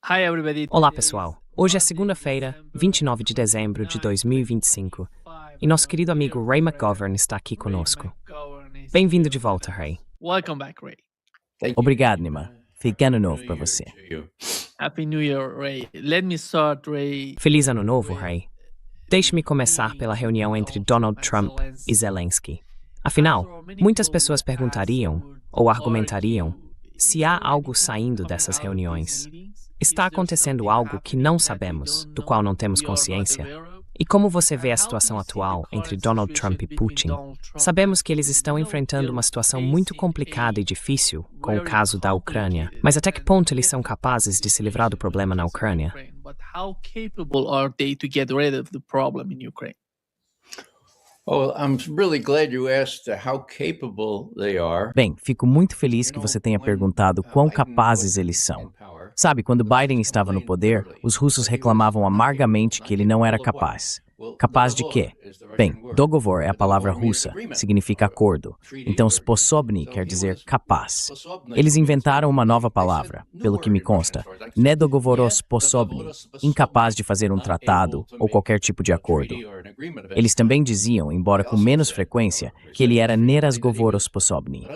Hi everybody. Olá, pessoal. Hoje é segunda-feira, 29 de dezembro de 2025, e nosso querido amigo Ray McGovern está aqui conosco. Bem-vindo de volta, Ray. Welcome back, Ray. Obrigado, Nima. Feliz ano novo para você. Happy New Year, Ray. Let me start, Ray. Feliz ano novo, Ray. Deixe-me começar pela reunião entre Donald Trump e Zelensky. Afinal, muitas pessoas perguntariam, ou argumentariam, se há algo saindo dessas reuniões. Está acontecendo algo que não sabemos, do qual não temos consciência? E como você vê a situação atual entre Donald Trump e Putin? Sabemos que eles estão enfrentando uma situação muito complicada e difícil com o caso da Ucrânia, mas até que ponto eles são capazes de se livrar do problema na Ucrânia? But how capable are they to get rid of the problem in Ukraine? Oh, I'm really glad you asked how capable they are. Bem, fico muito feliz que você tenha perguntado quão capazes eles são. Sabe, quando Biden estava no poder, os russos reclamavam amargamente que ele não era capaz. Capaz de quê? Bem, dogovor é a palavra russa, significa acordo. Então, sposobny quer dizer capaz. Eles inventaram uma nova palavra, pelo que me consta, nedogovorospodobny, incapaz de fazer um tratado ou qualquer tipo de acordo. Eles também diziam, embora com menos frequência, que ele era nerazgovorospodobny.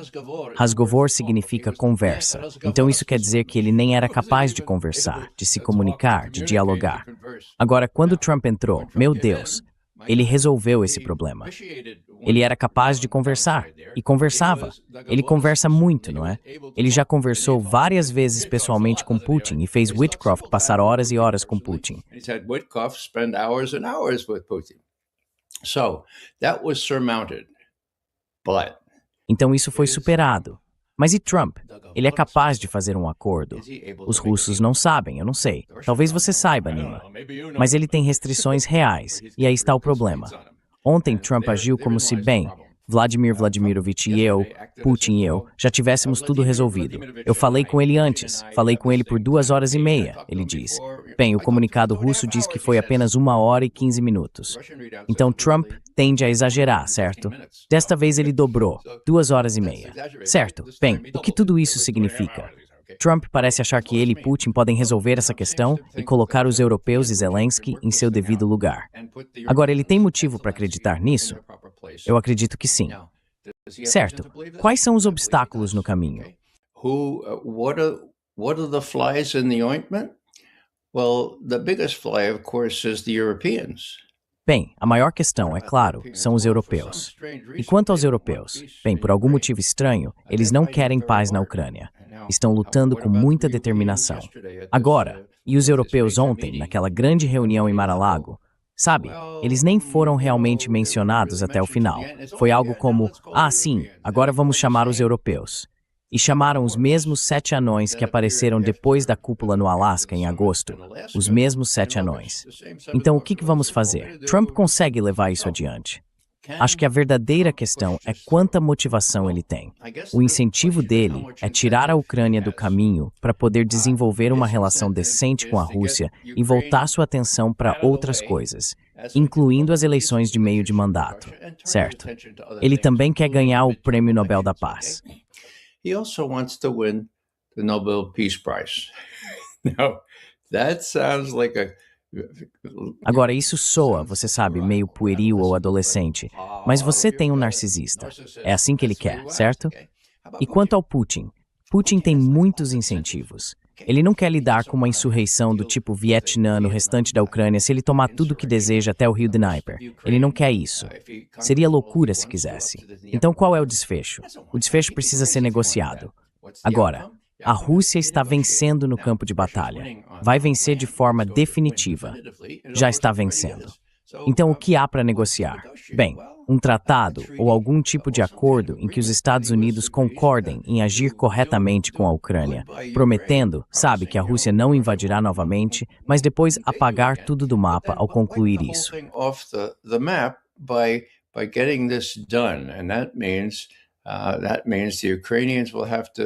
Razgovor significa conversa, então isso quer dizer que ele nem era capaz de conversar, de se comunicar, de dialogar. Agora, quando Trump entrou, meu Deus, ele resolveu esse problema. Ele era capaz de conversar, e conversava. Ele conversa muito, não é? Ele já conversou várias vezes pessoalmente com Putin e fez Witkoff passar horas e horas com Putin. Então isso foi superado. Mas e Trump? Ele é capaz de fazer um acordo. Os russos não sabem, eu não sei. Talvez você saiba, Nima. Mas ele tem restrições reais, e aí está o problema. Ontem Trump agiu como se, bem, Vladimir Vladimirovich e eu, Putin e eu, já tivéssemos tudo resolvido. Eu falei com ele antes, falei com ele por 2 horas e meia, ele diz. Bem, o comunicado russo diz que foi apenas 1 hora e 15 minutos. Então Trump tende a exagerar, certo? Desta vez ele dobrou, 2 horas e meia. Certo? Bem, o que tudo isso significa? Trump parece achar que ele e Putin podem resolver essa questão e colocar os europeus e Zelensky em seu devido lugar. Agora, ele tem motivo para acreditar nisso? Eu acredito que sim. Certo. Quais são os obstáculos no caminho? What are the flies in the ointment? Well, the biggest fly, of course, is the Europeans. Bem, a maior questão, é claro, são os europeus. E quanto aos europeus? Bem, por algum motivo estranho, eles não querem paz na Ucrânia. Estão lutando com muita determinação. Agora, e os europeus ontem, naquela grande reunião em Mar-a-Lago? Sabe, eles nem foram realmente mencionados até o final. Foi algo como, sim, agora vamos chamar os europeus. E chamaram os mesmos 7 anões que apareceram depois da cúpula no Alasca em agosto. Os mesmos 7 anões. Então, o que vamos fazer? Trump consegue levar isso adiante. Acho que a verdadeira questão é quanta motivação ele tem. O incentivo dele é tirar a Ucrânia do caminho para poder desenvolver uma relação decente com a Rússia e voltar sua atenção para outras coisas, incluindo as eleições de meio de mandato, certo? Ele também quer ganhar o Prêmio Nobel da Paz. He also wants to win the Nobel Peace Prize. Now, that sounds like a... Agora, isso soa, você sabe, meio pueril ou adolescente, mas você tem um narcisista. É assim que ele quer, certo? E quanto ao Putin? Putin tem muitos incentivos. Ele não quer lidar com uma insurreição do tipo Vietnã no restante da Ucrânia se ele tomar tudo o que deseja até o rio Dnieper. Ele não quer isso. Seria loucura se quisesse. Então qual é o desfecho? O desfecho precisa ser negociado. Agora, a Rússia está vencendo no campo de batalha. Vai vencer de forma definitiva. Já está vencendo. Então o que há para negociar? Bem, um tratado ou algum tipo de acordo em que os Estados Unidos concordem em agir corretamente com a Ucrânia, prometendo, sabe, que a Rússia não invadirá novamente, mas depois apagar tudo do mapa ao concluir isso.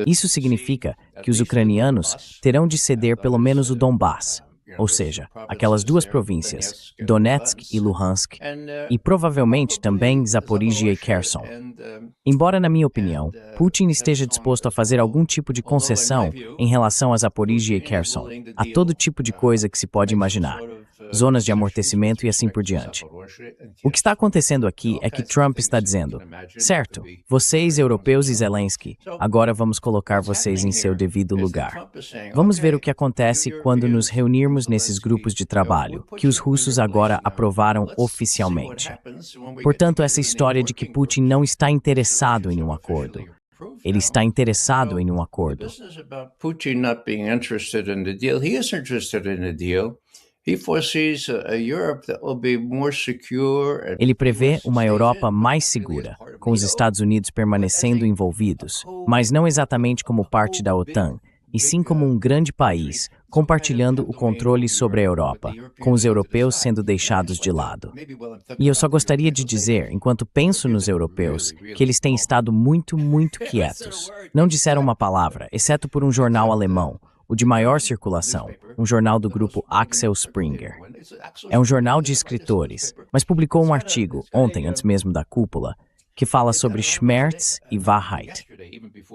Isso significa que os ucranianos terão de ceder pelo menos o Donbass, ou seja, aquelas duas províncias, Donetsk e Luhansk, e provavelmente também Zaporizhia e Kherson. Embora, na minha opinião, Putin esteja disposto a fazer algum tipo de concessão em relação a Zaporizhia e Kherson, a todo tipo de coisa que se pode imaginar, zonas de amortecimento e assim por diante. O que está acontecendo aqui é que Trump está dizendo, certo, vocês, europeus e Zelensky, agora vamos colocar vocês em seu devido lugar. Vamos ver o que acontece quando nos reunirmos nesses grupos de trabalho, que os russos agora aprovaram oficialmente. Portanto, essa história de que Putin não está interessado em um acordo. Ele está interessado em um acordo. Putin not being interested in the deal. He is interested in the deal. He foresees a Europe that will be more secure. Ele prevê uma Europa mais segura, com os Estados Unidos permanecendo envolvidos, mas não exatamente como parte da OTAN, e sim como um grande país, compartilhando o controle sobre a Europa, com os europeus sendo deixados de lado. E eu só gostaria de dizer, enquanto penso nos europeus, que eles têm estado muito quietos. Não disseram uma palavra, exceto por um jornal alemão, o de maior circulação, um jornal do grupo Axel Springer. É um jornal de escritores, mas publicou um artigo, ontem, antes mesmo da cúpula, que fala sobre Schmerz e Wahrheit.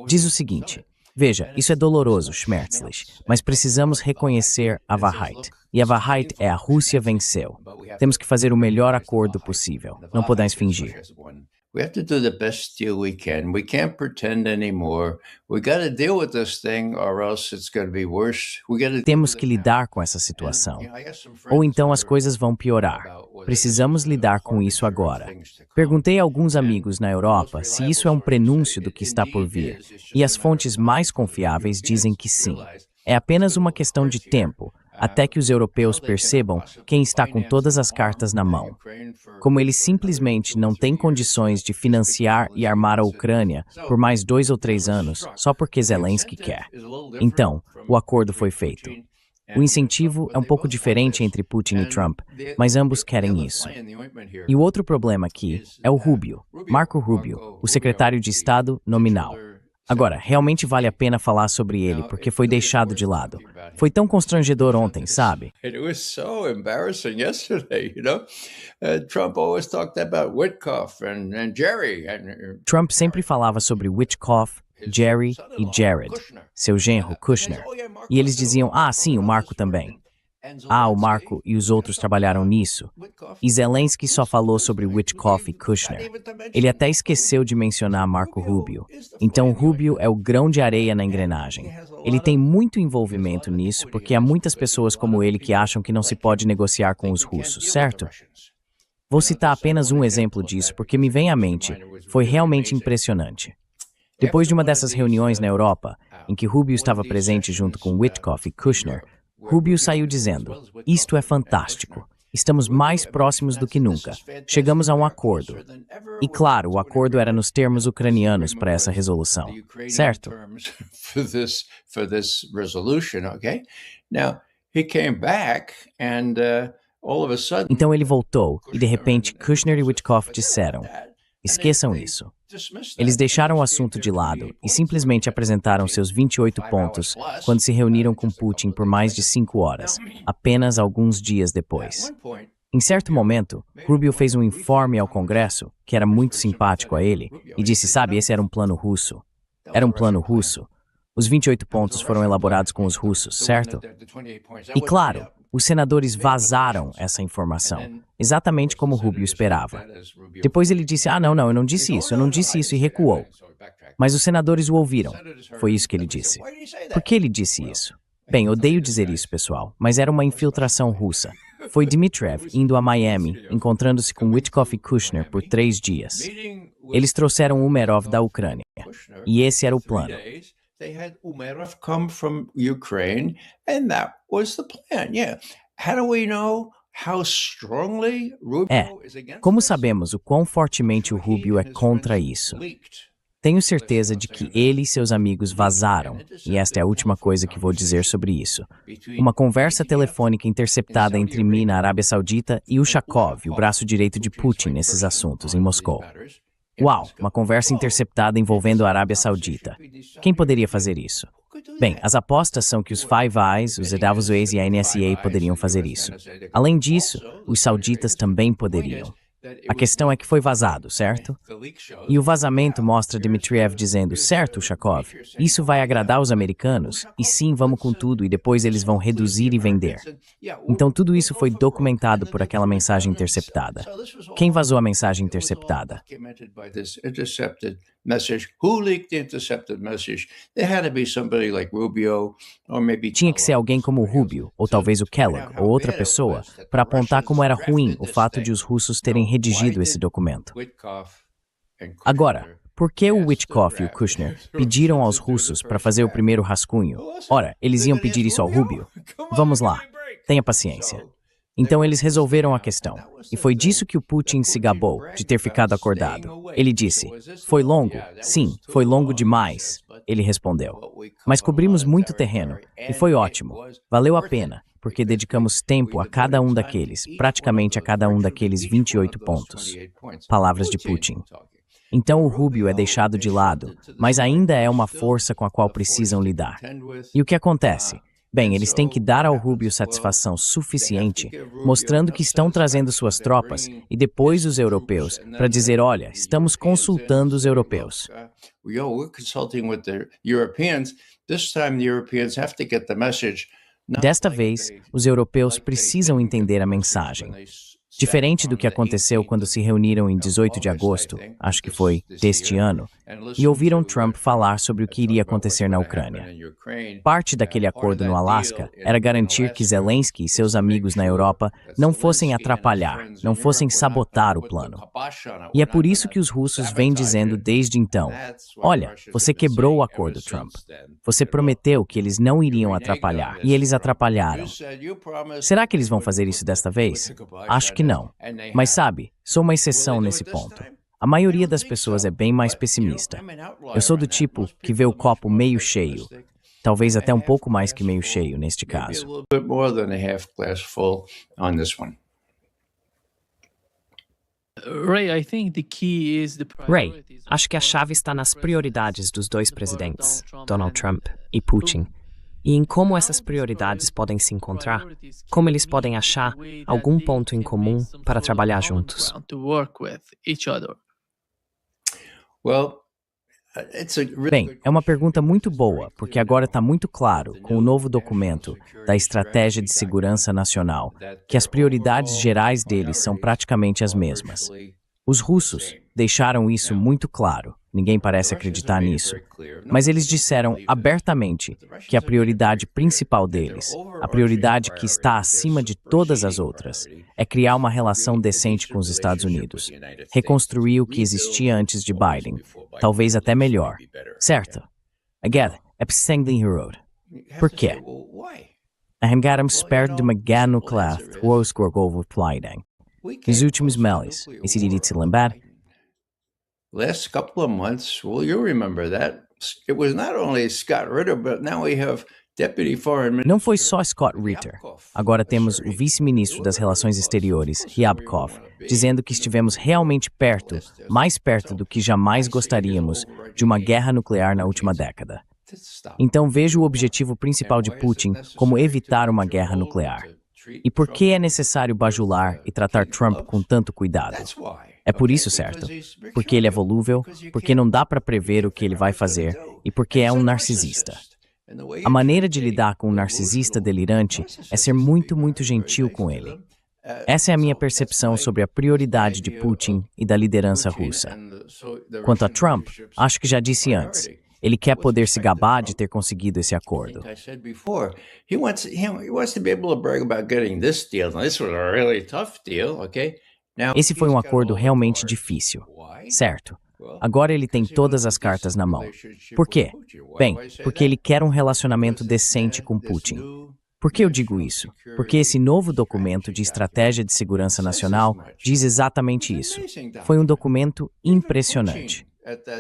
Diz o seguinte, veja, isso é doloroso, schmerzlich, mas precisamos reconhecer a Wahrheit. E a Wahrheit é a Rússia venceu. Temos que fazer o melhor acordo possível. Não podemos fingir. We have to do the best deal we can. We can't pretend anymore. We got to deal with this thing or else it's going to be worse. Temos que lidar com essa situação. Ou então as coisas vão piorar. Precisamos lidar com isso agora. Perguntei a alguns amigos na Europa se isso é um prenúncio do que está por vir, e as fontes mais confiáveis dizem que sim. É apenas uma questão de tempo, até que os europeus percebam quem está com todas as cartas na mão. Como eles simplesmente não têm condições de financiar e armar a Ucrânia por mais 2 ou 3 anos, só porque Zelensky quer. Então, o acordo foi feito. O incentivo é um pouco diferente entre Putin e Trump, mas ambos querem isso. E o outro problema aqui é o Rubio, Marco Rubio, o secretário de Estado nominal. Agora, realmente vale a pena falar sobre ele, porque foi deixado de lado. Foi tão constrangedor ontem, sabe? It was so embarrassing yesterday, you know? Trump always talked about Witkoff and Jerry. Trump sempre falava sobre Witkoff, Jerry e Jared, seu genro Kushner. E eles diziam, sim, o Marco também. O Marco e os outros trabalharam nisso. E Zelensky só falou sobre Witkoff e Kushner. Ele até esqueceu de mencionar Marco Rubio. Então Rubio é o grão de areia na engrenagem. Ele tem muito envolvimento nisso porque há muitas pessoas como ele que acham que não se pode negociar com os russos, certo? Vou citar apenas um exemplo disso porque me vem à mente. Foi realmente impressionante. Depois de uma dessas reuniões na Europa, em que Rubio estava presente junto com Witkoff e Kushner, Rubio saiu dizendo, isto é fantástico. Estamos mais próximos do que nunca. Chegamos a um acordo. E claro, o acordo era nos termos ucranianos para essa resolução, certo? Então ele voltou e de repente Kushner e Witkoff disseram, esqueçam isso. Eles deixaram o assunto de lado e simplesmente apresentaram seus 28 pontos quando se reuniram com Putin por mais de 5 horas, apenas alguns dias depois. Em certo momento, Rubio fez um informe ao Congresso, que era muito simpático a ele, e disse, sabe, esse era um plano russo. Era um plano russo. Os 28 pontos foram elaborados com os russos, certo? E claro, os senadores vazaram essa informação, exatamente como Rubio esperava. Depois ele disse, não, eu não disse isso, e recuou. Mas os senadores o ouviram. Foi isso que ele disse. Por que ele disse isso? Bem, odeio dizer isso, pessoal, mas era uma infiltração russa. Foi Dmitriev indo a Miami, encontrando-se com Witkoff e Kushner por 3 dias. Eles trouxeram Umerov da Ucrânia. E esse era o plano. They had Umerov come from Ukraine, and that was the plan. Yeah. How do we know how strongly Rubio is against? Como sabemos o quão fortemente o Rubio é contra isso? Tenho certeza de que ele e seus amigos vazaram, e esta é a última coisa que vou dizer sobre isso. Uma conversa telefônica interceptada entre mim na Arábia Saudita e Ushakov, o braço direito de Putin nesses assuntos, em Moscou. Uau, uma conversa interceptada envolvendo a Arábia Saudita. Quem poderia fazer isso? Bem, as apostas são que os Five Eyes, os Davos Ways e a NSA poderiam fazer isso. Além disso, os sauditas também poderiam. A questão é que foi vazado, certo? E o vazamento mostra Dmitriev dizendo, certo, Ushakov, isso vai agradar os americanos, e sim, vamos com tudo, e depois eles vão reduzir e vender. Então tudo isso foi documentado por aquela mensagem interceptada. Quem vazou a mensagem interceptada? Tinha que ser alguém como o Rubio, ou talvez o Kellogg, ou outra pessoa, para apontar como era ruim o fato de os russos terem redigido esse documento. Agora, por que o Witkoff e o Kushner pediram aos russos para fazer o primeiro rascunho? Ora, eles iam pedir isso ao Rubio? Vamos lá, tenha paciência. Então eles resolveram a questão. E foi disso que o Putin se gabou, de ter ficado acordado. Ele disse, foi longo? Sim, foi longo demais. Ele respondeu. Mas cobrimos muito terreno, e foi ótimo. Valeu a pena, porque dedicamos tempo a cada um daqueles, praticamente a cada um daqueles 28 pontos. Palavras de Putin. Então o Rubio é deixado de lado, mas ainda é uma força com a qual precisam lidar. E o que acontece? Bem, eles têm que dar ao Rubio satisfação suficiente, mostrando que estão trazendo suas tropas, e depois os europeus, para dizer, olha, estamos consultando os europeus. Desta vez, os europeus precisam entender a mensagem. Diferente do que aconteceu quando se reuniram em 18 de agosto, acho que foi, deste ano, e ouviram Trump falar sobre o que iria acontecer na Ucrânia. Parte daquele acordo no Alasca era garantir que Zelensky e seus amigos na Europa não fossem atrapalhar, não fossem sabotar o plano. E é por isso que os russos vêm dizendo desde então, olha, você quebrou o acordo, Trump. Você prometeu que eles não iriam atrapalhar, e eles atrapalharam. Será que eles vão fazer isso desta vez? Acho que não. Mas sabe, sou uma exceção nesse ponto. A maioria das pessoas é bem mais pessimista. Eu sou do tipo que vê o copo meio cheio. Talvez até um pouco mais que meio cheio neste caso. Ray, acho que a chave está nas prioridades dos dois presidentes, Donald Trump e Putin. E em como essas prioridades podem se encontrar, como eles podem achar algum ponto em comum para trabalhar juntos. Bem, é uma pergunta muito boa, porque agora está muito claro, com o novo documento da Estratégia de Segurança Nacional, que as prioridades gerais deles são praticamente as mesmas. Os russos deixaram isso muito claro. Ninguém parece acreditar nisso. Mas eles disseram abertamente que a prioridade principal deles, a prioridade que está acima de todas as outras, é criar uma relação decente com os Estados Unidos. Reconstruir o que existia antes de Biden. Talvez até melhor. Certo? Again, é Psengling Road. Por quê? Ahemgaram spert de Magan nuclear, Rosgorgovo Pliding. Nos últimos meses, esse diria de se lembrar? Last couple of months, well, you'll remember that. It was not only Scott Ritter, but now we have Deputy Foreign Minister. Não foi só Scott Ritter. Agora temos o vice-ministro das Relações Exteriores, Ryabkov, dizendo que estivemos realmente perto, mais perto do que jamais gostaríamos, de uma guerra nuclear na última década. Então vejo o objetivo principal de Putin como evitar uma guerra nuclear. E por que é necessário bajular e tratar Trump com tanto cuidado? É por isso, certo? Porque ele é volúvel, porque não dá para prever o que ele vai fazer e porque é um narcisista. A maneira de lidar com um narcisista delirante é ser muito, muito gentil com ele. Essa é a minha percepção sobre a prioridade de Putin e da liderança russa. Quanto a Trump, acho que já disse antes. Ele quer poder se gabar de ter conseguido esse acordo. Esse foi um acordo realmente difícil, certo? Agora ele tem todas as cartas na mão. Por quê? Bem, porque ele quer um relacionamento decente com Putin. Por que eu digo isso? Porque esse novo documento de Estratégia de Segurança Nacional diz exatamente isso. Foi um documento impressionante.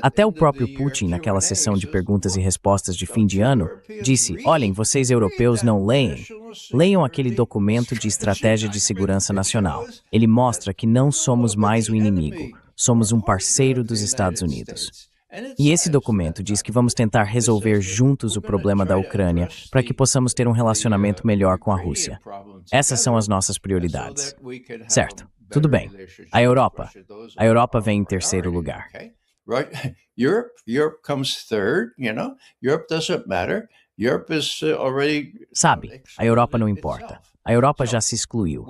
Até o próprio Putin, naquela sessão de perguntas e respostas de fim de ano, disse, olhem, vocês europeus não leem. Leiam aquele documento de Estratégia de Segurança Nacional. Ele mostra que não somos mais o inimigo, somos um parceiro dos Estados Unidos. E esse documento diz que vamos tentar resolver juntos o problema da Ucrânia para que possamos ter um relacionamento melhor com a Rússia. Essas são as nossas prioridades. Certo, tudo bem. A Europa vem em terceiro lugar. Right? Europe comes third, you know? Europe doesn't matter. Europe is already. Sabe, a Europa não importa. A Europa já se excluiu.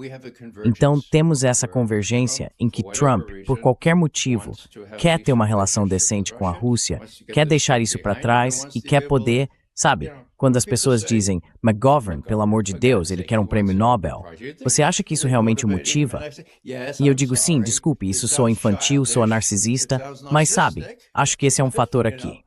Então temos essa convergência em que Trump, por qualquer motivo, quer ter uma relação decente com a Rússia, quer deixar isso para trás e quer poder, sabe, quando as pessoas dizem McGovern, pelo amor de Deus, ele quer um prêmio Nobel, você acha que isso realmente o motiva? E eu digo sim, desculpe, isso soa infantil, soa narcisista, mas sabe, acho que esse é um fator aqui.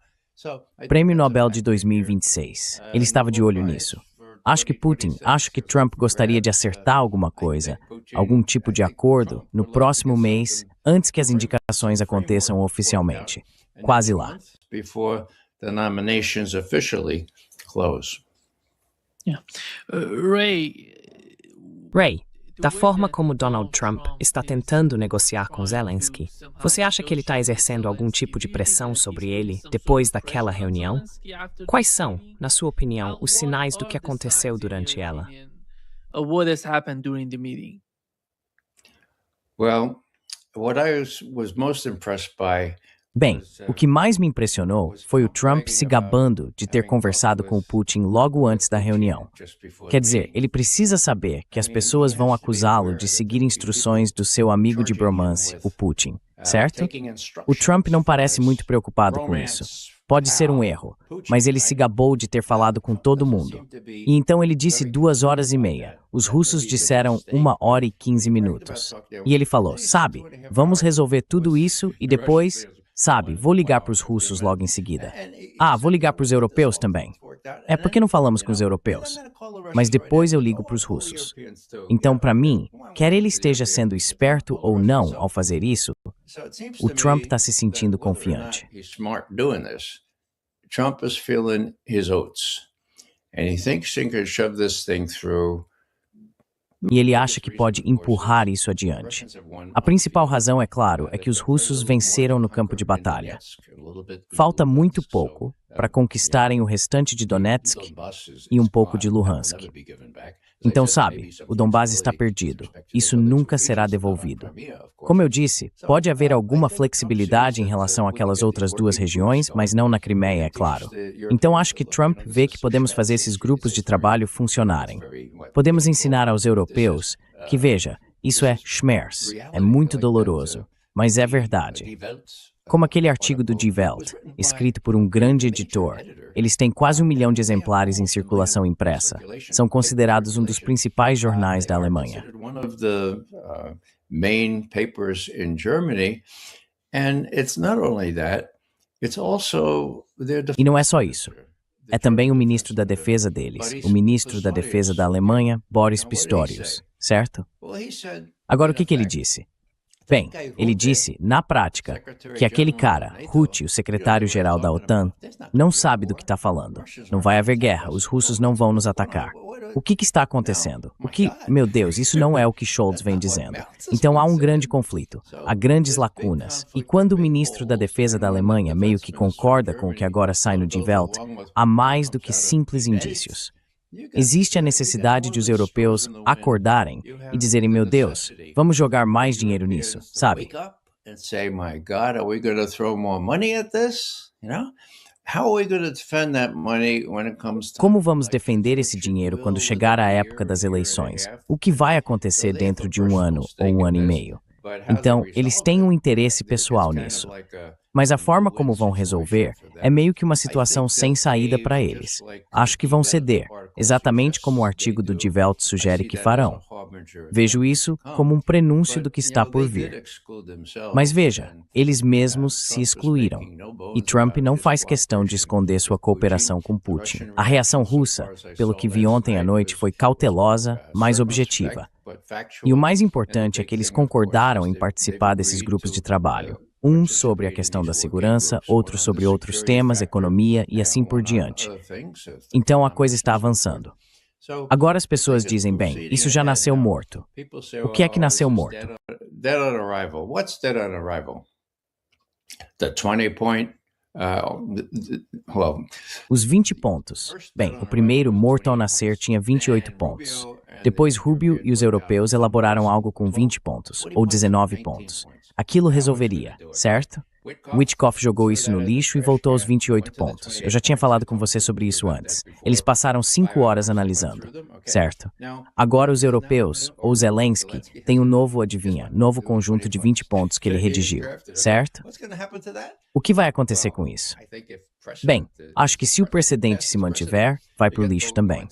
Prêmio Nobel de 2026. Ele estava de olho nisso. Acho que Trump gostaria de acertar alguma coisa, algum tipo de acordo, no próximo mês, antes que as indicações aconteçam oficialmente. Quase lá. Before the nominations officially close. Ray, Da forma como Donald Trump está tentando negociar com Zelensky, você acha que ele está exercendo algum tipo de pressão sobre ele depois daquela reunião? Quais são, na sua opinião, os sinais do que aconteceu durante ela? What has happened during the meeting? Well, what I was most impressed by. Bem, o que mais me impressionou foi o Trump se gabando de ter conversado com o Putin logo antes da reunião. Quer dizer, ele precisa saber que as pessoas vão acusá-lo de seguir instruções do seu amigo de bromance, o Putin, certo? O Trump não parece muito preocupado com isso. Pode ser um erro, mas ele se gabou de ter falado com todo mundo. E então ele disse 2 horas e meia. Os russos disseram 1 hora e 15 minutos. E ele falou, sabe, vamos resolver tudo isso e depois... Sabe, vou ligar para os russos logo em seguida. Vou ligar para os europeus também. Por que não falamos com os europeus? Mas depois eu ligo para os russos. Então, para mim, quer ele esteja sendo esperto ou não ao fazer isso, o Trump está se sentindo confiante. Trump is feeling his oats. And he thinks he can shove this thing through. E ele acha que pode empurrar isso adiante. A principal razão, é claro, é que os russos venceram no campo de batalha. Falta muito pouco para conquistarem o restante de Donetsk e um pouco de Luhansk. Então, sabe, o Donbás está perdido. Isso nunca será devolvido. Como eu disse, pode haver alguma flexibilidade em relação àquelas outras 2 regiões, mas não na Crimeia, é claro. Então, acho que Trump vê que podemos fazer esses grupos de trabalho funcionarem. Podemos ensinar aos europeus que, veja, isso é schmerz, é muito doloroso, mas é verdade. Como aquele artigo do Die Welt, escrito por um grande editor. Eles têm quase 1 milhão de exemplares em circulação impressa. São considerados um dos principais jornais da Alemanha. E não é só isso. É também o ministro da Defesa deles, o ministro da Defesa da Alemanha, Boris Pistorius, certo? Agora, o que ele disse? Bem, ele disse, na prática, que aquele cara, Rutte, o secretário-geral da OTAN, não sabe do que está falando. Não vai haver guerra, os russos não vão nos atacar. O que está acontecendo? Meu Deus, isso não é o que Scholz vem dizendo. Então há um grande conflito, há grandes lacunas. E quando o ministro da Defesa da Alemanha meio que concorda com o que agora sai no Die Welt, há mais do que simples indícios. Existe a necessidade de os europeus acordarem e dizerem, meu Deus, vamos jogar mais dinheiro nisso, sabe? Como vamos defender esse dinheiro quando chegar a época das eleições? O que vai acontecer dentro de 1 ano ou 1 ano e meio? Então, eles têm um interesse pessoal nisso. Mas a forma como vão resolver é meio que uma situação sem saída para eles. Acho que vão ceder, exatamente como o artigo do Die Welt sugere que farão. Vejo isso como um prenúncio do que está por vir. Mas veja, eles mesmos se excluíram. E Trump não faz questão de esconder sua cooperação com Putin. A reação russa, pelo que vi ontem à noite, foi cautelosa, mas objetiva. E o mais importante é que eles concordaram em participar desses grupos de trabalho. Um sobre a questão da segurança, outro sobre outros temas, economia e assim por diante. Então a coisa está avançando. Agora as pessoas dizem, bem, isso já nasceu morto. O que é que nasceu morto? Dead on arrival. What's dead on arrival? The 20-point Well, Os 20 pontos. Bem, o primeiro, morto ao nascer, tinha 28 pontos. Depois, Rubio e os europeus elaboraram algo com 20 pontos, ou 19 pontos. Aquilo resolveria, certo? Witkoff jogou isso no lixo e voltou aos 28 pontos. Eu já tinha falado com você sobre isso antes. Eles passaram 5 horas analisando, certo? Agora os europeus, ou Zelensky, têm um novo, adivinha, novo conjunto de 20 pontos que ele redigiu, certo? O que vai acontecer com isso? Bem, acho que se o precedente se mantiver, vai pro lixo também.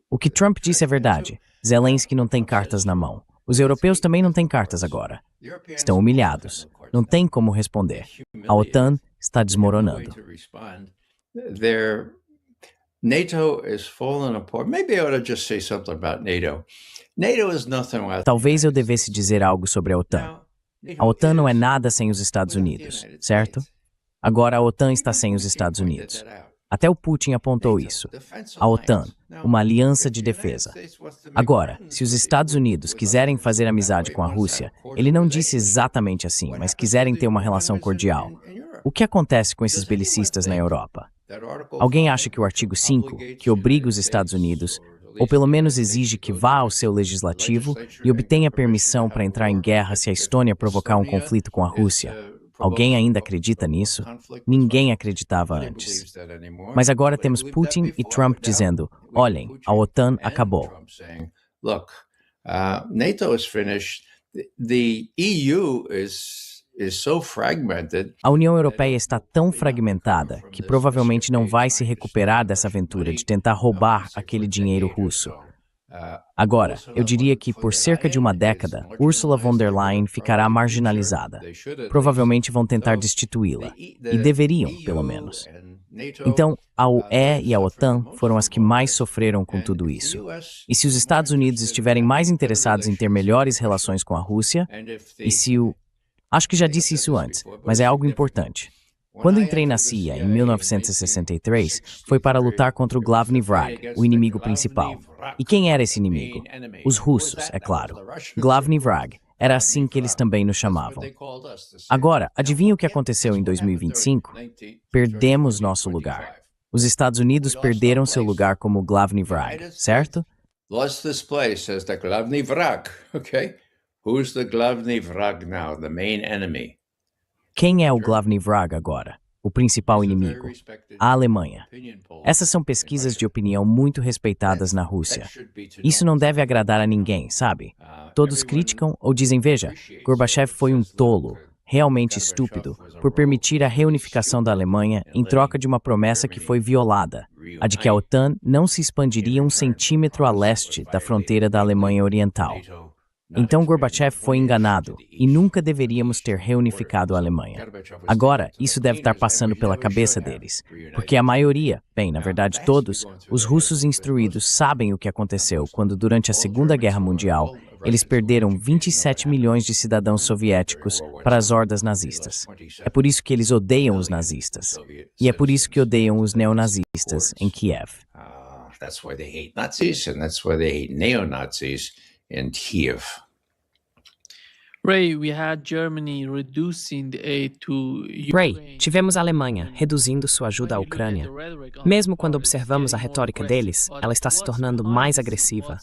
O que Trump disse é verdade. Zelensky não tem cartas na mão. Os europeus também não têm cartas agora. Estão humilhados. Não tem como responder. A OTAN está desmoronando. NATO is falling apart. Maybe I ought to just say something about NATO. NATO is nothing without. Talvez eu devesse dizer algo sobre a OTAN. A OTAN não é nada sem os Estados Unidos, certo? Agora a OTAN está sem os Estados Unidos. Até o Putin apontou isso. A OTAN, uma aliança de defesa. Agora, se os Estados Unidos quiserem fazer amizade com a Rússia, ele não disse exatamente assim, mas quiserem ter uma relação cordial. O que acontece com esses belicistas na Europa? Alguém acha que o artigo 5, que obriga os Estados Unidos, ou pelo menos exige que vá ao seu legislativo e obtenha permissão para entrar em guerra se a Estônia provocar um conflito com a Rússia? Alguém ainda acredita nisso? Ninguém acreditava antes. Mas agora temos Putin e Trump dizendo, olhem, a OTAN acabou. Look, NATO is finished. The EU is so fragmented. A União Europeia está tão fragmentada que provavelmente não vai se recuperar dessa aventura de tentar roubar aquele dinheiro russo. Agora, eu diria que por cerca de uma década, Ursula von der Leyen ficará marginalizada. Provavelmente vão tentar destituí-la. E deveriam, pelo menos. Então, a UE e a OTAN foram as que mais sofreram com tudo isso. E se os Estados Unidos estiverem mais interessados em ter melhores relações com a Rússia, e se o... Acho que já disse isso antes, mas é algo importante. Quando entrei na CIA em 1963, foi para lutar contra o Glavny Vrag, o inimigo principal. E quem era esse inimigo? Os russos, é claro. Glavny Vrag. Era assim que eles também nos chamavam. Agora, adivinha o que aconteceu em 2025? Perdemos nosso lugar. Os Estados Unidos perderam seu lugar como Glavny Vrag, certo? Lost this place as the Glavny Vrag, okay? Who's the Glavny Vrag now, the main enemy? Quem é o Glavny Vrag agora? O principal inimigo? A Alemanha. Essas são pesquisas de opinião muito respeitadas na Rússia. Isso não deve agradar a ninguém, sabe? Todos criticam ou dizem, veja, Gorbachev foi um tolo, realmente estúpido, por permitir a reunificação da Alemanha em troca de uma promessa que foi violada, a de que a OTAN não se expandiria 1 centímetro a leste da fronteira da Alemanha Oriental. Então Gorbachev foi enganado e nunca deveríamos ter reunificado a Alemanha. Agora, isso deve estar passando pela cabeça deles, porque a maioria, bem, na verdade todos, os russos instruídos sabem o que aconteceu quando durante a Segunda Guerra Mundial eles perderam 27 milhões de cidadãos soviéticos para as hordas nazistas. É por isso que eles odeiam os nazistas. E é por isso que odeiam os neonazistas em Kiev. That's why they hate Nazis and that's why they hate neo-Nazis in Kiev. Ray, we had Germany reducing the aid to Ray, tivemos a Alemanha reduzindo sua ajuda à Ucrânia. Mesmo quando observamos a retórica deles, ela está se tornando mais agressiva.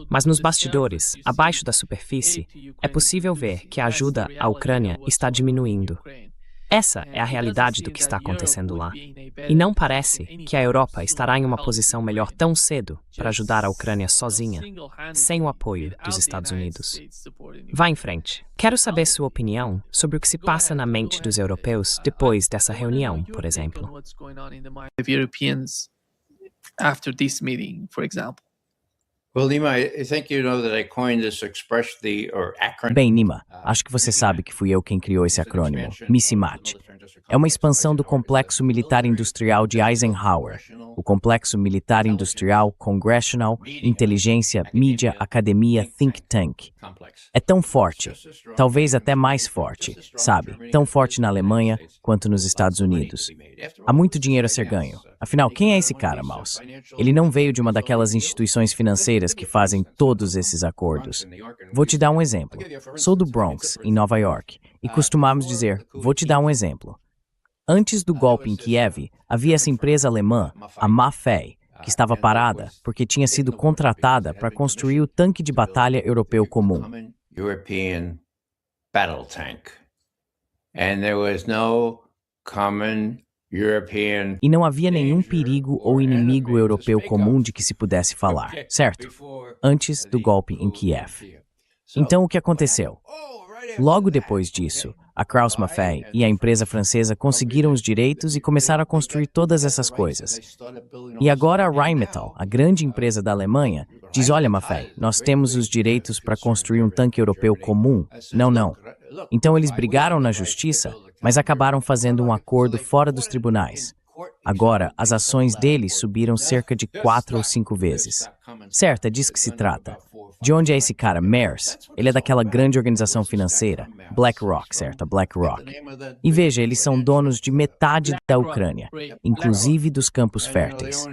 Mas nos bastidores, abaixo da superfície, é possível ver que a ajuda à Ucrânia está diminuindo. Essa é a realidade do que está acontecendo lá. E não parece que a Europa estará em uma posição melhor tão cedo para ajudar a Ucrânia sozinha, sem o apoio dos Estados Unidos. Vá em frente. Quero saber sua opinião sobre o que se passa na mente dos europeus depois dessa reunião, por exemplo. Europeans after this meeting, for example. Well, Nima, I think you know that I coined this expression, or acronym. Bem, Nima, acho que você sabe que fui eu quem criou esse acrônimo, MISIMAT. É uma expansão do Complexo Militar Industrial de Eisenhower, o Complexo Militar Industrial, Congressional, Inteligência, Mídia, Academia, Think Tank. É tão forte, talvez até mais forte, sabe? Tão forte na Alemanha quanto nos Estados Unidos. Há muito dinheiro a ser ganho. Afinal, quem é esse cara, Maus? Ele não veio de uma daquelas instituições financeiras que fazem todos esses acordos. Vou te dar um exemplo. Sou do Bronx, em Nova York, e costumamos dizer, vou te dar um exemplo. Antes do golpe em Kiev, havia essa empresa alemã, a Maffei, que estava parada porque tinha sido contratada para construir o tanque de batalha europeu comum. European battle tank. And there was no common European. E não havia nenhum perigo ou inimigo europeu comum de que se pudesse falar, certo? Antes do golpe em Kiev. Então o que aconteceu? Logo depois disso, a Krauss-Maffei e a empresa francesa conseguiram os direitos e começaram a construir todas essas coisas. E agora a Rheinmetall, a grande empresa da Alemanha, diz: olha, Maffei, nós temos os direitos para construir um tanque europeu comum. Não. Então eles brigaram na justiça, mas acabaram fazendo um acordo fora dos tribunais. Agora, as ações deles subiram cerca de 4 ou 5 vezes. Certo, é disso que se trata. De onde é esse cara, Maersk? Ele é daquela grande organização financeira, BlackRock, certo? A BlackRock. E veja, eles são donos de metade da Ucrânia, inclusive dos campos férteis.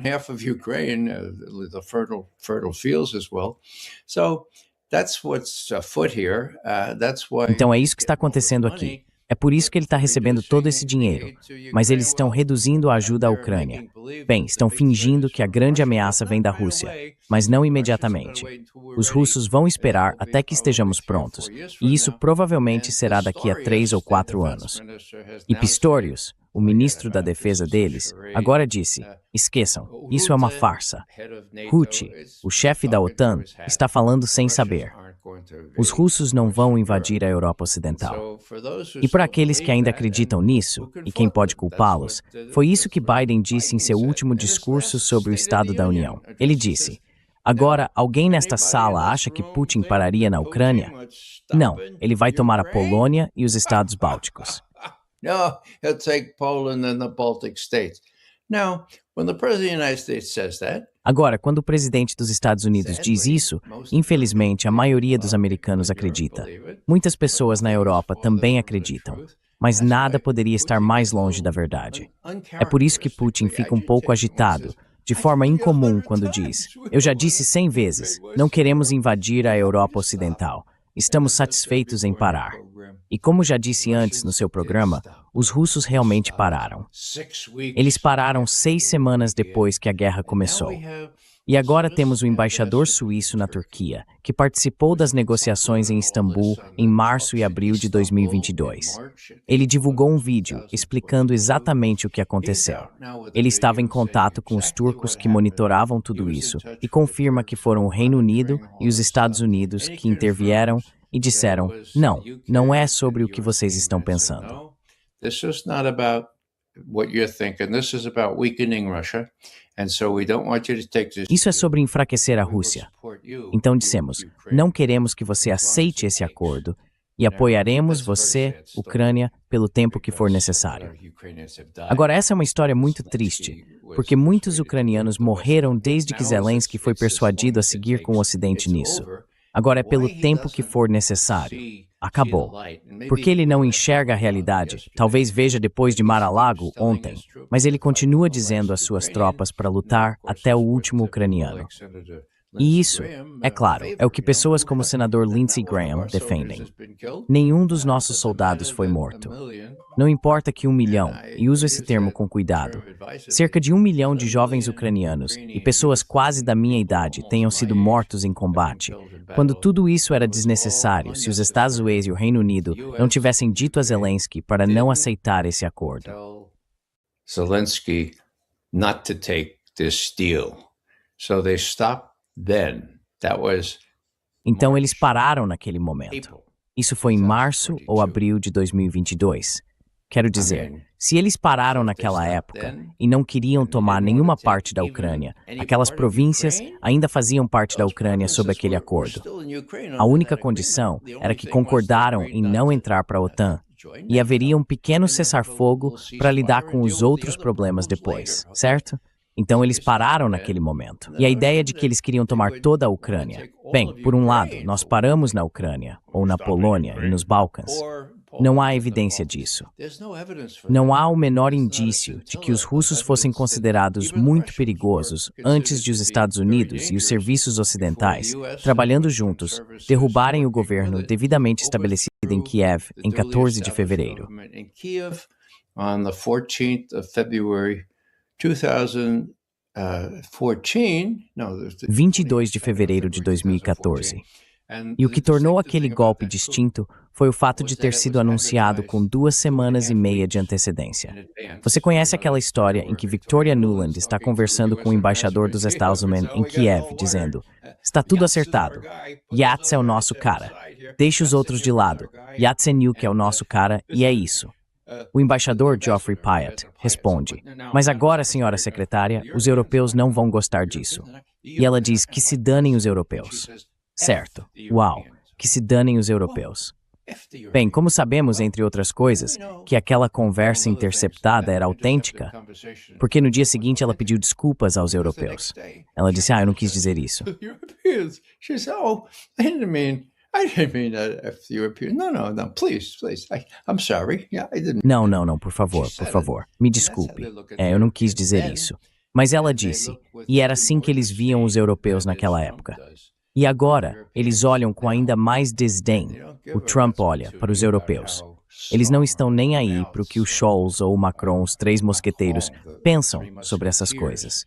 Então é isso que está acontecendo aqui. É por isso que ele está recebendo todo esse dinheiro. Mas eles estão reduzindo a ajuda à Ucrânia. Bem, estão fingindo que a grande ameaça vem da Rússia, mas não imediatamente. Os russos vão esperar até que estejamos prontos, e isso provavelmente será daqui a 3 ou 4 anos. E Pistorius, o ministro da defesa deles, agora disse: esqueçam, isso é uma farsa. Rutte, o chefe da OTAN, está falando sem saber. Os russos não vão invadir a Europa Ocidental. E para aqueles que ainda acreditam nisso, e quem pode culpá-los, foi isso que Biden disse em seu último discurso sobre o Estado da União. Ele disse: agora, alguém nesta sala acha que Putin pararia na Ucrânia? Não, ele vai tomar a Polônia e os Estados Bálticos. No, he'll take Poland and the Baltic states. Now, when the president of the United States says that, agora, quando o presidente dos Estados Unidos diz isso, infelizmente a maioria dos americanos acredita. Muitas pessoas na Europa também acreditam. Mas nada poderia estar mais longe da verdade. É por isso que Putin fica um pouco agitado, de forma incomum, quando diz: eu já disse 100 vezes, não queremos invadir a Europa Ocidental. Estamos satisfeitos em parar. E como já disse antes no seu programa, os russos realmente pararam. Eles pararam 6 semanas depois que a guerra começou. E agora temos o embaixador suíço na Turquia, que participou das negociações em Istambul em março e abril de 2022. Ele divulgou um vídeo explicando exatamente o que aconteceu. Ele estava em contato com os turcos que monitoravam tudo isso e confirma que foram o Reino Unido e os Estados Unidos que intervieram e disseram: não é sobre o que vocês estão pensando. This is not about what you're thinking. This is about weakening Russia. And so we don't want you to take this. Isso é sobre enfraquecer a Rússia. Então dissemos: não queremos que você aceite esse acordo e apoiaremos você, Ucrânia, pelo tempo que for necessário. Agora, essa é uma história muito triste, porque muitos ucranianos morreram desde que Zelensky foi persuadido a seguir com o Ocidente nisso. Agora é pelo tempo que for necessário. Acabou. Porque ele não enxerga a realidade. Talvez veja depois de Mar-a-Lago ontem, mas ele continua dizendo às suas tropas para lutar até o último ucraniano. E isso, é claro, é o que pessoas como o senador Lindsey Graham defendem. Nenhum dos nossos soldados foi morto. Não importa que 1 milhão, e uso esse termo com cuidado, cerca de 1 milhão de jovens ucranianos e pessoas quase da minha idade tenham sido mortos em combate, quando tudo isso era desnecessário se os Estados Unidos e o Reino Unido não tivessem dito a Zelensky para não aceitar esse acordo. Zelensky not to take this deal. So they stopped. Então eles pararam naquele momento. Isso foi em março ou abril de 2022. Quero dizer, se eles pararam naquela época e não queriam tomar nenhuma parte da Ucrânia, aquelas províncias ainda faziam parte da Ucrânia sob aquele acordo. A única condição era que concordaram em não entrar para a OTAN e haveria um pequeno cessar-fogo para lidar com os outros problemas depois, certo? Então eles pararam naquele momento. E a ideia de que eles queriam tomar toda a Ucrânia. Bem, por um lado, nós paramos na Ucrânia, ou na Polônia e nos Balcãs. Não há evidência disso. Não há o menor indício de que os russos fossem considerados muito perigosos antes de os Estados Unidos e os serviços ocidentais, trabalhando juntos, derrubarem o governo devidamente estabelecido em Kiev em 14 de fevereiro. on the 14th of February 2014. No, 22 de fevereiro de 2014. E o que tornou aquele golpe distinto foi o fato de ter sido anunciado com 2 semanas e meia de antecedência. Você conhece aquela história em que Victoria Nuland está conversando com o embaixador dos Estados Unidos em Kiev, dizendo: está tudo acertado. Yats é o nosso cara. Deixe os outros de lado. Yatsenyuk é o nosso cara e é isso. O embaixador Geoffrey Pyatt responde: mas agora, senhora secretária, os europeus não vão gostar disso. E ela diz que se danem os europeus. Certo. Uau. Que se danem os europeus. Bem, como sabemos, entre outras coisas, que aquela conversa interceptada era autêntica, porque no dia seguinte ela pediu desculpas aos europeus. Ela disse: eu não quis dizer isso. I didn't mean that if the Europeans. No, please. I'm sorry. Yeah, I didn't. Não, por favor. Me desculpe. Eu não quis dizer isso. Mas ela disse, e era assim que eles viam os europeus naquela época. E agora, eles olham com ainda mais desdém. O Trump olha para os europeus. Eles não estão nem aí para o que o Scholz ou o Macron, os 3 mosqueteiros, pensam sobre essas coisas.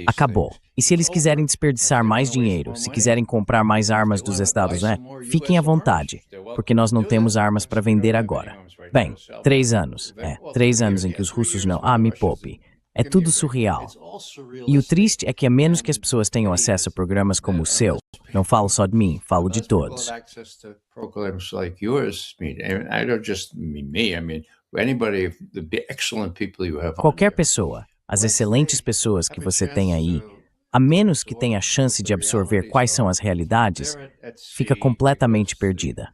Acabou. E se eles quiserem desperdiçar mais dinheiro, se quiserem comprar mais armas dos Estados Unidos, fiquem à vontade, porque nós não temos armas para vender agora. Bem, 3 anos. 3 anos em que os russos não... me poupe. É tudo surreal. E o triste é que a menos que as pessoas tenham acesso a programas como o seu, não falo só de mim, falo de todos. Qualquer pessoa, as excelentes pessoas que você tem aí, a menos que tenha a chance de absorver quais são as realidades, fica completamente perdida.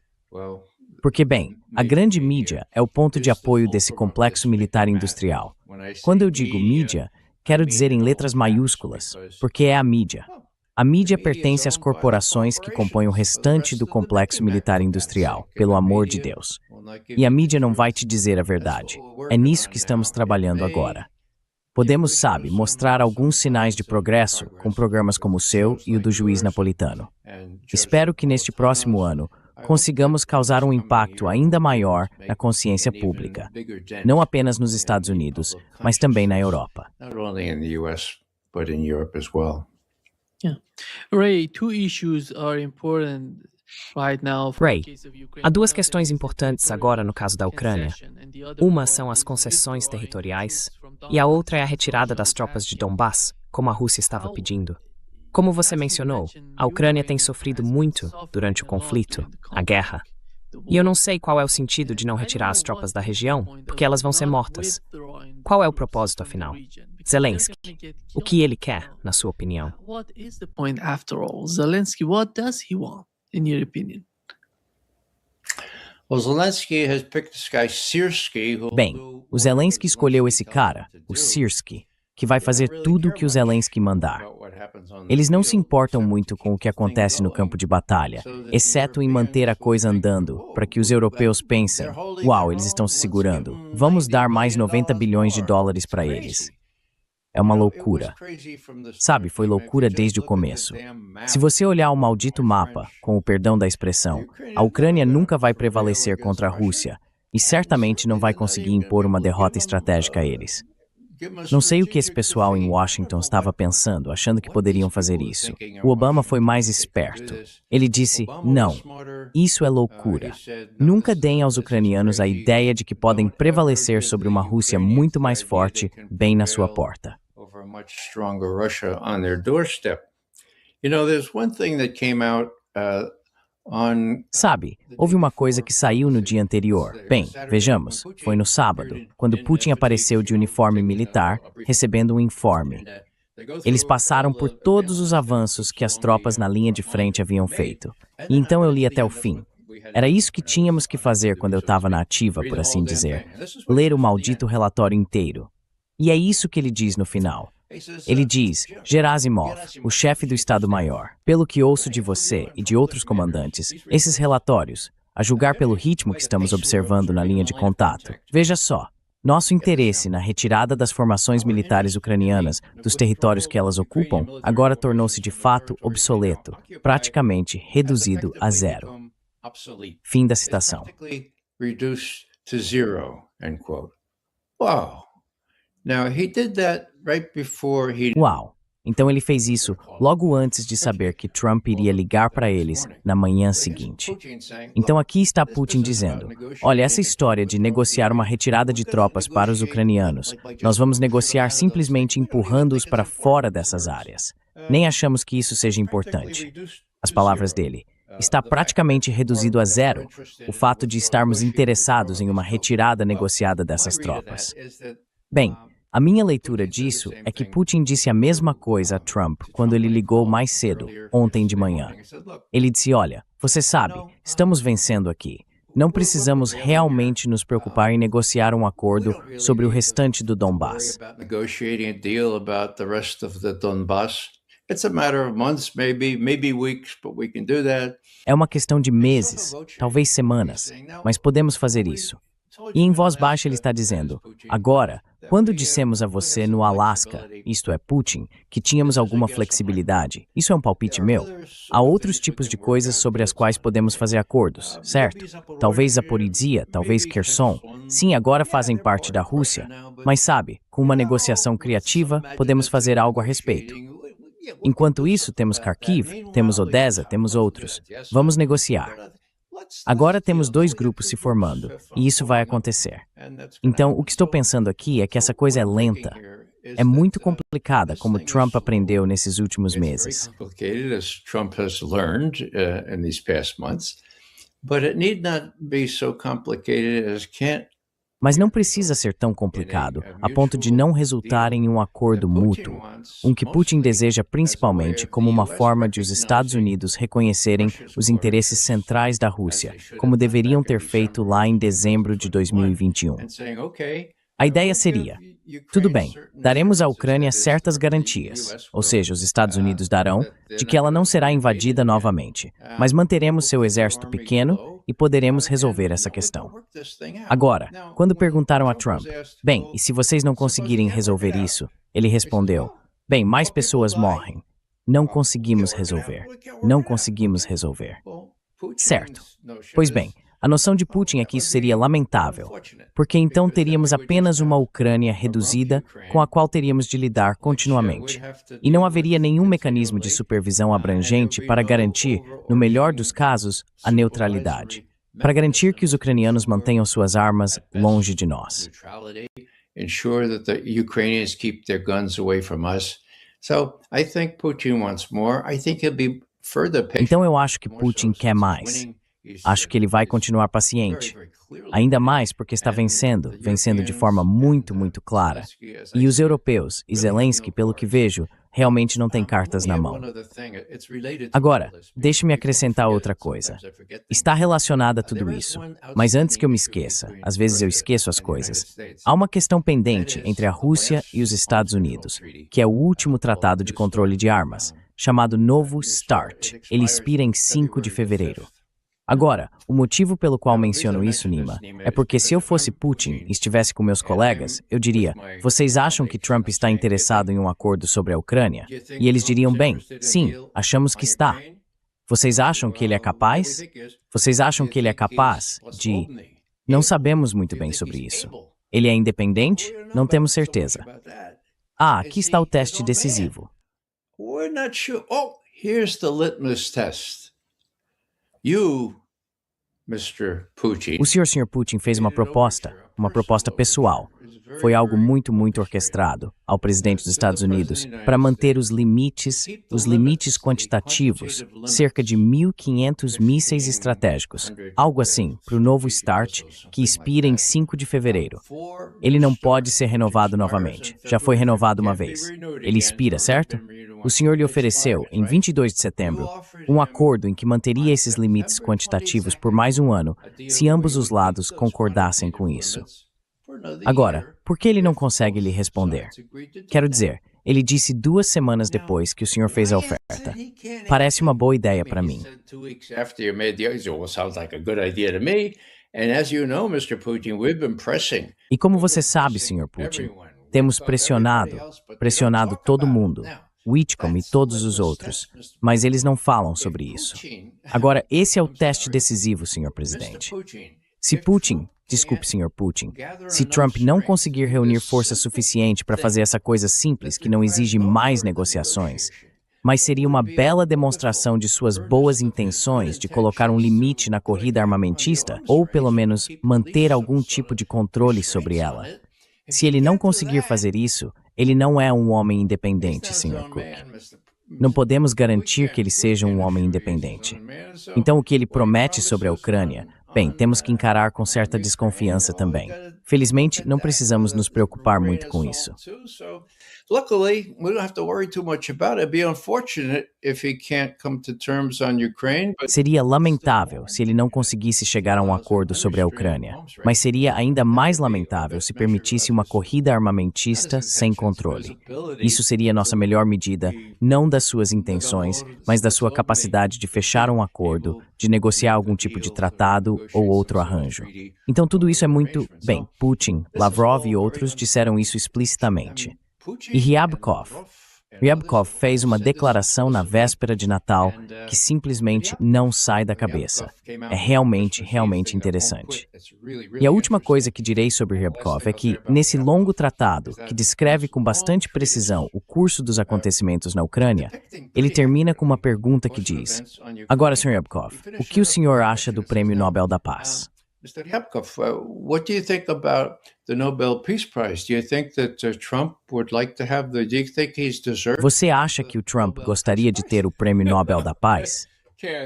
Porque, bem, a grande mídia é o ponto de apoio desse complexo militar industrial. Quando eu digo mídia, quero dizer em letras maiúsculas, porque é a mídia. A mídia pertence às corporações que compõem o restante do complexo militar industrial, pelo amor de Deus. E a mídia não vai te dizer a verdade. É nisso que estamos trabalhando agora. Podemos, mostrar alguns sinais de progresso com programas como o seu e o do juiz Napolitano. Espero que neste próximo ano consigamos causar um impacto ainda maior na consciência pública, não apenas nos Estados Unidos, mas também na Europa. Ray, 2 issues are important right now. Ray, há 2 questões importantes agora no caso da Ucrânia. Uma são as concessões territoriais e a outra é a retirada das tropas de Donbass, como a Rússia estava pedindo. Como você mencionou, a Ucrânia tem sofrido muito durante o conflito, a guerra. E eu não sei qual é o sentido de não retirar as tropas da região, porque elas vão ser mortas. Qual é o propósito, afinal? Zelensky, o que ele quer, na sua opinião? What is the point after all? Zelensky, what does he want, in your opinion? Bem, o Zelensky escolheu esse cara, o Syrskyi, que vai fazer tudo o que o Zelensky mandar. Eles não se importam muito com o que acontece no campo de batalha, exceto em manter a coisa andando, para que os europeus pensem: uau, eles estão se segurando, vamos dar mais 90 bilhões de dólares para eles. É uma loucura. Foi loucura desde o começo. Se você olhar o maldito mapa, com o perdão da expressão, a Ucrânia nunca vai prevalecer contra a Rússia e certamente não vai conseguir impor uma derrota estratégica a eles. Não sei o que esse pessoal em Washington estava pensando, achando que poderiam fazer isso. O Obama foi mais esperto. Ele disse: não, isso é loucura. Nunca deem aos ucranianos a ideia de que podem prevalecer sobre uma Rússia muito mais forte bem na sua porta. Houve uma coisa que saiu no dia anterior. Bem, vejamos, foi no sábado, quando Putin apareceu de uniforme militar, recebendo um informe. Eles passaram por todos os avanços que as tropas na linha de frente haviam feito. E então eu li até o fim. Era isso que tínhamos que fazer quando eu estava na ativa, por assim dizer. Ler o maldito relatório inteiro. E é isso que ele diz no final. Ele diz: Gerasimov, o chefe do Estado-Maior, pelo que ouço de você e de outros comandantes, esses relatórios, a julgar pelo ritmo que estamos observando na linha de contato, veja só, nosso interesse na retirada das formações militares ucranianas dos territórios que elas ocupam agora tornou-se de fato obsoleto, praticamente reduzido a zero. Fim da citação. end quote. Wow. Now, he did that right before he... Uau! Então ele fez isso logo antes de saber que Trump iria ligar para eles na manhã seguinte. Então aqui está Putin dizendo, olha, essa história de negociar uma retirada de tropas para os ucranianos, nós vamos negociar simplesmente empurrando-os para fora dessas áreas. Nem achamos que isso seja importante. As palavras dele, está praticamente reduzido a zero o fato de estarmos interessados em uma retirada negociada dessas tropas. Bem, a minha leitura disso é que Putin disse a mesma coisa a Trump quando ele ligou mais cedo, ontem de manhã. Ele disse, olha, você sabe, estamos vencendo aqui. Não precisamos realmente nos preocupar em negociar um acordo sobre o restante do Donbass. É uma questão de meses, talvez semanas, mas podemos fazer isso. E em voz baixa ele está dizendo, agora, quando dissemos a você no Alasca, isto é Putin, que tínhamos alguma flexibilidade, isso é um palpite meu, há outros tipos de coisas sobre as quais podemos fazer acordos, certo? Talvez Zaporizhia, talvez Kherson, sim, agora fazem parte da Rússia, mas sabe, com uma negociação criativa, podemos fazer algo a respeito. Enquanto isso, temos Kharkiv, temos Odessa, temos outros. Vamos negociar. Agora temos dois grupos se formando, e isso vai acontecer. Então, o que estou pensando aqui é que essa coisa é lenta. É muito complicada, como Trump aprendeu nesses últimos meses. Mas não precisa ser tão complicado, a ponto de não resultar em um acordo mútuo, que Putin deseja principalmente como uma forma de os Estados Unidos reconhecerem os interesses centrais da Rússia, como deveriam ter feito lá em dezembro de 2021. A ideia seria, tudo bem, daremos à Ucrânia certas garantias, ou seja, os Estados Unidos darão, de que ela não será invadida novamente, mas manteremos seu exército pequeno e poderemos resolver essa questão. Agora, quando perguntaram a Trump, bem, e se vocês não conseguirem resolver isso? Ele respondeu, bem, mais pessoas morrem. Não conseguimos resolver. Não conseguimos resolver. Certo. Pois bem, a noção de Putin é que isso seria lamentável, porque então teríamos apenas uma Ucrânia reduzida com a qual teríamos de lidar continuamente. E não haveria nenhum mecanismo de supervisão abrangente para garantir, no melhor dos casos, a neutralidade, para garantir que os ucranianos mantenham suas armas longe de nós. Então eu acho que Putin quer mais. Acho que ele vai continuar paciente. Ainda mais porque está vencendo de forma muito, muito clara. E os europeus, e Zelensky, pelo que vejo, realmente não têm cartas na mão. Agora, deixe-me acrescentar outra coisa. Está relacionada a tudo isso, mas antes que eu me esqueça, às vezes eu esqueço as coisas, há uma questão pendente entre a Rússia e os Estados Unidos, que é o último tratado de controle de armas, chamado Novo START. Ele expira em 5 de fevereiro. Agora, o motivo pelo qual menciono isso, Nima, é porque se eu fosse Putin e estivesse com meus colegas, eu diria, vocês acham que Trump está interessado em um acordo sobre a Ucrânia? E eles diriam, bem, sim, achamos que está. Vocês acham que ele é capaz? Vocês acham que ele é capaz de... Não sabemos muito bem sobre isso. Ele é independente? Não temos certeza. Ah, aqui está o teste decisivo. We're not sure. Oh, here's the litmus test. You, Mr. Putin. O Sr. Putin fez uma proposta pessoal. Foi algo muito, muito orquestrado ao presidente dos Estados Unidos para manter os limites quantitativos, cerca de 1.500 mísseis estratégicos, algo assim, para o novo START, que expira em 5 de fevereiro. Ele não pode ser renovado novamente. Já foi renovado uma vez. Ele expira, certo? O senhor lhe ofereceu, em 22 de setembro, um acordo em que manteria esses limites quantitativos por mais um ano, se ambos os lados concordassem com isso. Agora, por que ele não consegue lhe responder? Quero dizer, ele disse 2 semanas depois que o senhor fez a oferta. Parece uma boa ideia para mim. E como você sabe, Sr. Putin, temos pressionado todo mundo, Whitcomb e todos os outros, mas eles não falam sobre isso. Agora, esse é o teste decisivo, Sr. Presidente. Se Desculpe, Sr. Putin. Se Trump não conseguir reunir força suficiente para fazer essa coisa simples que não exige mais negociações, mas seria uma bela demonstração de suas boas intenções de colocar um limite na corrida armamentista, ou pelo menos manter algum tipo de controle sobre ela. Se ele não conseguir fazer isso, ele não é um homem independente, Sr. Cook. Não podemos garantir que ele seja um homem independente. Então, o que ele promete sobre a Ucrânia, bem, temos que encarar com certa desconfiança também. Felizmente, não precisamos nos preocupar muito com isso. Luckily, we don't have to worry too much about it. It'd be unfortunate if he can't come to terms on Ukraine. Seria lamentável se ele não conseguisse chegar a um acordo sobre a Ucrânia, mas seria ainda mais lamentável se permitisse uma corrida armamentista sem controle. Isso seria nossa melhor medida, não das suas intenções, mas da sua capacidade de fechar um acordo, de negociar algum tipo de tratado ou outro arranjo. Então tudo isso é muito... Bem, Putin, Lavrov e outros disseram isso explicitamente. E Ryabkov fez uma declaração na véspera de Natal que simplesmente não sai da cabeça. É realmente interessante. E a última coisa que direi sobre Ryabkov é que, nesse longo tratado, que descreve com bastante precisão o curso dos acontecimentos na Ucrânia, ele termina com uma pergunta que diz: agora, Sr. Ryabkov, o que o senhor acha do Prêmio Nobel da Paz? Mr. Ryabkov, what do you think about the Nobel Peace Prize? Do you think that Trump would like to have do you think he's deserved? Você acha que o Trump gostaria de ter o Prêmio Nobel da Paz?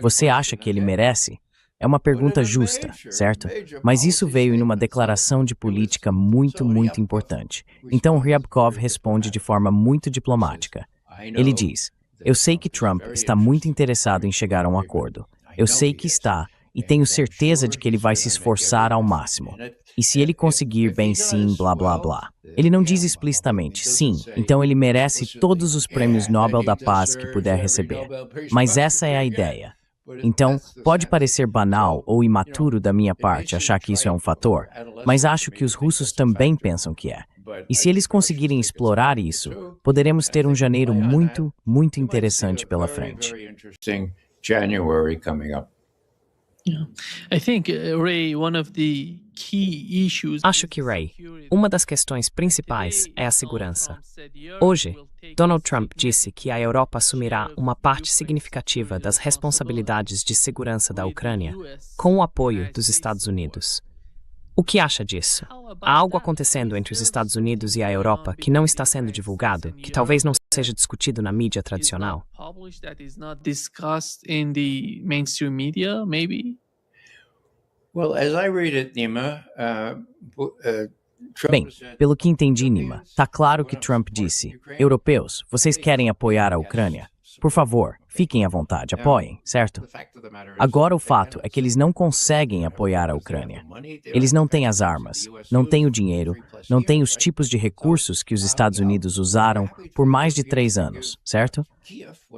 Você acha que ele merece? É uma pergunta justa, certo? Mas isso veio em uma declaração de política muito importante. Então Ryabkov responde de forma muito diplomática. Ele diz: eu sei que Trump está muito interessado em chegar a um acordo. Eu sei que está, e tenho certeza de que ele vai se esforçar ao máximo. E se ele conseguir, bem, sim, blá, blá, blá. Ele não diz explicitamente sim, então ele merece todos os prêmios Nobel da Paz que puder receber. Mas essa é a ideia. Então, pode parecer banal ou imaturo da minha parte achar que isso é um fator, mas acho que os russos também pensam que é. E se eles conseguirem explorar isso, poderemos ter um janeiro muito interessante pela frente. January coming up. Yeah. I think, Ray, one of the key issues... Acho que, Ray, uma das questões principais é a segurança. Hoje, Donald Trump disse que a Europa assumirá uma parte significativa das responsabilidades de segurança da Ucrânia com o apoio dos Estados Unidos. O que acha disso? Há algo acontecendo entre os Estados Unidos e a Europa que não está sendo divulgado, que talvez não seja discutido na mídia tradicional? Well, as I read it, Nima, Bem, pelo que entendi, Nima, tá claro que Trump disse: europeus, vocês querem apoiar a Ucrânia? Por favor, fiquem à vontade, apoiem, certo? Agora o fato é que eles não conseguem apoiar a Ucrânia. Eles não têm as armas, não têm o dinheiro, não têm os tipos de recursos que os Estados Unidos usaram por mais de 3 anos, certo?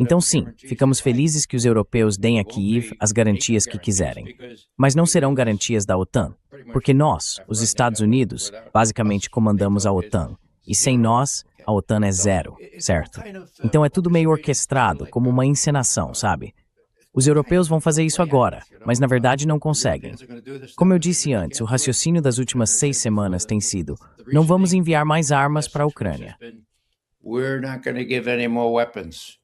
Então sim, ficamos felizes que os europeus deem a Kiev as garantias que quiserem. Mas não serão garantias da OTAN, porque nós, os Estados Unidos, basicamente comandamos a OTAN. E sem nós, a OTAN é zero, certo? Então é tudo meio orquestrado, como uma encenação, sabe? Os europeus vão fazer isso agora, mas na verdade não conseguem. Como eu disse antes, o raciocínio das últimas 6 semanas tem sido: não vamos enviar mais armas para a Ucrânia. We're not going to give any more weapons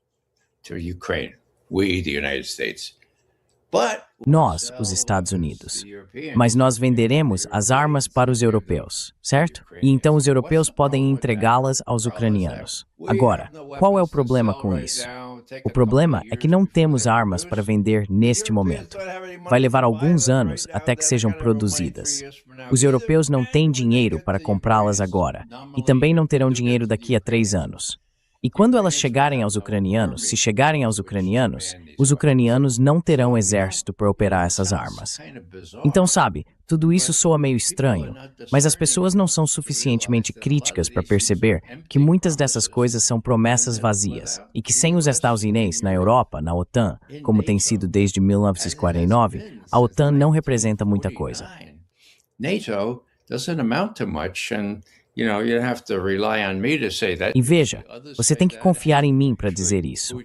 to Ukraine. We, the United States. Nós, os Estados Unidos. Mas nós venderemos as armas para os europeus, certo? E então os europeus podem entregá-las aos ucranianos. Agora, qual é o problema com isso? O problema é que não temos armas para vender neste momento. Vai levar alguns anos até que sejam produzidas. Os europeus não têm dinheiro para comprá-las agora, e também não terão dinheiro daqui a 3 anos. E quando elas chegarem aos ucranianos, se chegarem aos ucranianos, os ucranianos não terão exército para operar essas armas. Então, sabe, tudo isso soa meio estranho, mas as pessoas não são suficientemente críticas para perceber que muitas dessas coisas são promessas vazias e que sem os estadunidenses na Europa, na OTAN, como tem sido desde 1949, a OTAN não representa muita coisa. NATO doesn't amount to much, and You have to rely on me to say that. E veja, você tem que confiar em mim para dizer isso.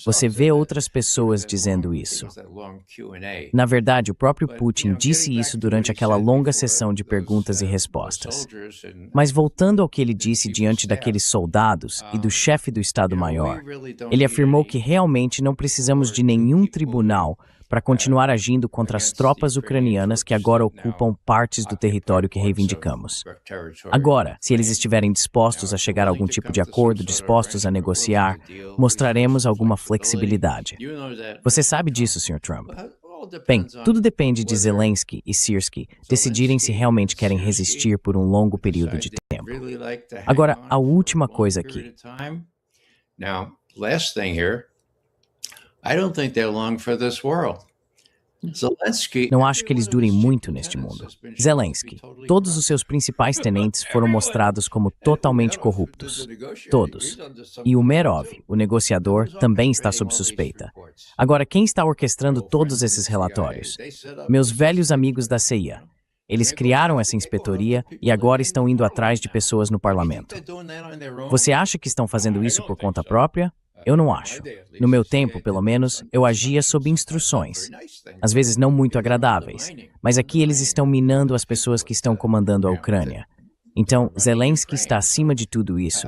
Você vê outras pessoas dizendo isso. Na verdade, o próprio Putin disse isso durante aquela longa sessão de perguntas e respostas. Mas voltando ao que ele disse diante daqueles soldados e do chefe do Estado-Maior, ele afirmou que realmente não precisamos de nenhum tribunal para continuar agindo contra as tropas ucranianas que agora ocupam partes do território que reivindicamos. Agora, se eles estiverem dispostos a chegar a algum tipo de acordo, dispostos a negociar, mostraremos alguma flexibilidade. Você sabe disso, Sr. Trump. Bem, tudo depende de Zelensky e Syrskyi decidirem se realmente querem resistir por um longo período de tempo. Agora, a última coisa aqui. Now, last thing here, I don't think they're long for this world. Zelensky, Não acho que eles durem muito neste mundo. Zelensky, todos os seus principais tenentes foram mostrados como totalmente corruptos. Todos. E Umerov, o negociador, também está sob suspeita. Agora, quem está orquestrando todos esses relatórios? Meus velhos amigos da CIA. Eles criaram essa inspetoria e agora estão indo atrás de pessoas no parlamento. Você acha que estão fazendo isso por conta própria? Eu não acho. No meu tempo, pelo menos, eu agia sob instruções. Às vezes não muito agradáveis, mas aqui eles estão minando as pessoas que estão comandando a Ucrânia. Então, Zelensky está acima de tudo isso.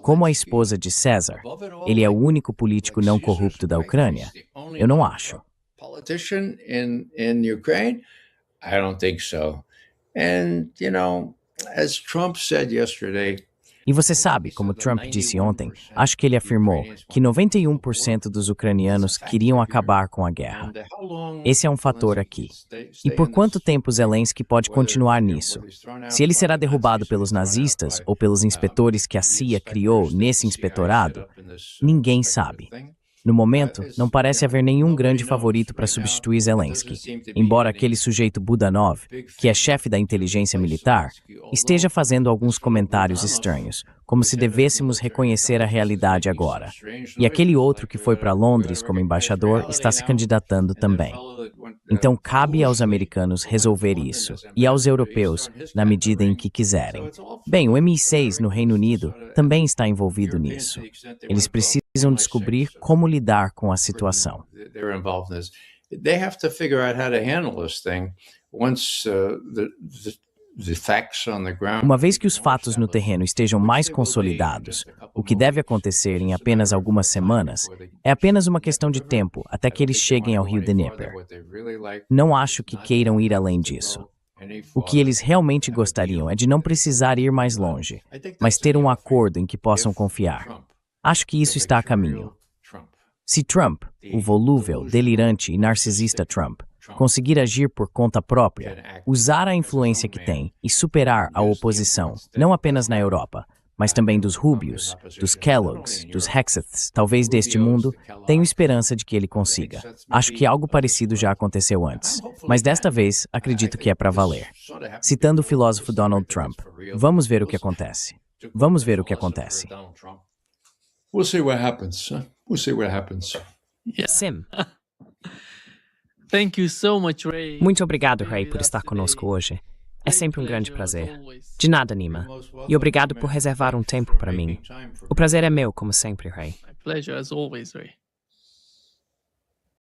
Como a esposa de César, ele é o único político não corrupto da Ucrânia? Eu não acho. Politician in Ukraine? I don't think so. And, as Trump said yesterday, E você sabe, como Trump disse ontem, acho que ele afirmou que 91% dos ucranianos queriam acabar com a guerra. Esse é um fator aqui. E por quanto tempo Zelensky pode continuar nisso? Se ele será derrubado pelos nazistas ou pelos inspetores que a CIA criou nesse inspetorado, ninguém sabe. No momento, não parece haver nenhum grande favorito para substituir Zelensky, embora aquele sujeito Budanov, que é chefe da inteligência militar, esteja fazendo alguns comentários estranhos, como se devêssemos reconhecer a realidade agora. E aquele outro que foi para Londres como embaixador está se candidatando também. Então cabe aos americanos resolver isso, e aos europeus, na medida em que quiserem. Bem, o MI6 no Reino Unido também está envolvido nisso. Eles precisam descobrir como lidar com a situação. They have to figure out how to handle this thing once the facts on the ground. Uma vez que os fatos no terreno estejam mais consolidados, o que deve acontecer em apenas algumas semanas, é apenas uma questão de tempo até que eles cheguem ao rio Dnieper. Não acho que queiram ir além disso. O que eles realmente gostariam é de não precisar ir mais longe, mas ter um acordo em que possam confiar. Acho que isso está a caminho. Se Trump, o volúvel, delirante e narcisista Trump, conseguir agir por conta própria, usar a influência que tem e superar a oposição, não apenas na Europa, mas também dos Rubios, dos Kelloggs, dos Hexeths, talvez deste mundo, tenho esperança de que ele consiga. Acho que algo parecido já aconteceu antes, mas desta vez acredito que é para valer. Citando o filósofo Donald Trump, vamos ver o que acontece. Vamos ver o que acontece. We'll see what happens. We'll see what happens. Sim. Thank you so much, Ray. Muito obrigado, Ray, por estar conosco hoje. É sempre um grande prazer. De nada, Nima. E obrigado por reservar um tempo para mim. O prazer é meu, como sempre, Ray. My pleasure as always, Ray.